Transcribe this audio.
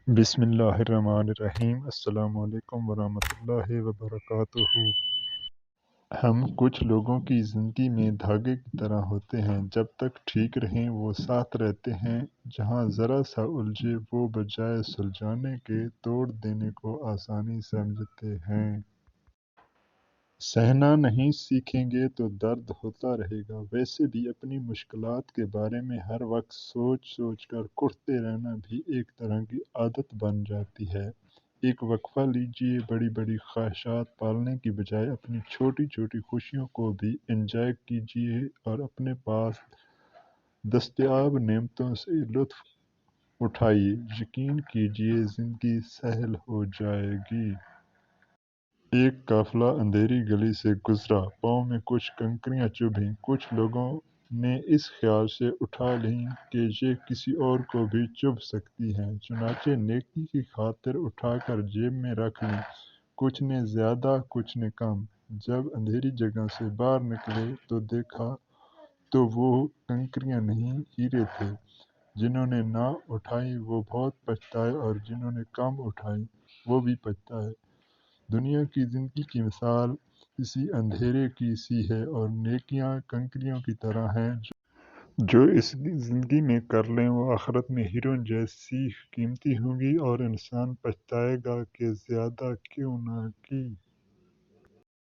بسم اللہ الرحمن الرحیم۔ السلام علیکم ورحمۃ اللہ وبرکاتہ۔ ہم کچھ لوگوں کی زندگی میں دھاگے کی طرح ہوتے ہیں، جب تک ٹھیک رہیں وہ ساتھ رہتے ہیں، جہاں ذرا سا الجھے وہ بجائے سلجھانے کے توڑ دینے کو آسانی سمجھتے ہیں۔ سہنا نہیں سیکھیں گے تو درد ہوتا رہے گا۔ ویسے بھی اپنی مشکلات کے بارے میں ہر وقت سوچ سوچ کر کٹتے رہنا بھی ایک طرح کی عادت بن جاتی ہے۔ ایک وقفہ لیجئے، بڑی بڑی خواہشات پالنے کی بجائے اپنی چھوٹی چھوٹی خوشیوں کو بھی انجوائے کیجئے اور اپنے پاس دستیاب نعمتوں سے لطف اٹھائیے۔ یقین کیجئے زندگی سہل ہو جائے گی۔ ایک قافلہ اندھیری گلی سے گزرا، پاؤں میں کچھ کنکریاں چبھیں۔ کچھ لوگوں نے اس خیال سے اٹھا لیں کہ یہ کسی اور کو بھی چبھ سکتی ہیں، چنانچہ نیکی کی خاطر اٹھا کر جیب میں رکھ لیں۔ کچھ نے زیادہ، کچھ نے کم۔ جب اندھیری جگہ سے باہر نکلے تو دیکھا تو وہ کنکریاں نہیں، ہیرے تھے۔ جنہوں نے نہ اٹھائی وہ بہت پچھتائے اور جنہوں نے کم اٹھائی وہ بھی پچھتائے۔ دنیا کی زندگی کی مثال اسی اندھیرے کی سی ہے، اور نیکیاں کنکریوں کی طرح ہیں جو اس زندگی میں کر لیں وہ آخرت میں ہیروں جیسی قیمتی ہوں گی، اور انسان پچھتائے گا کہ زیادہ کیوں نہ کی۔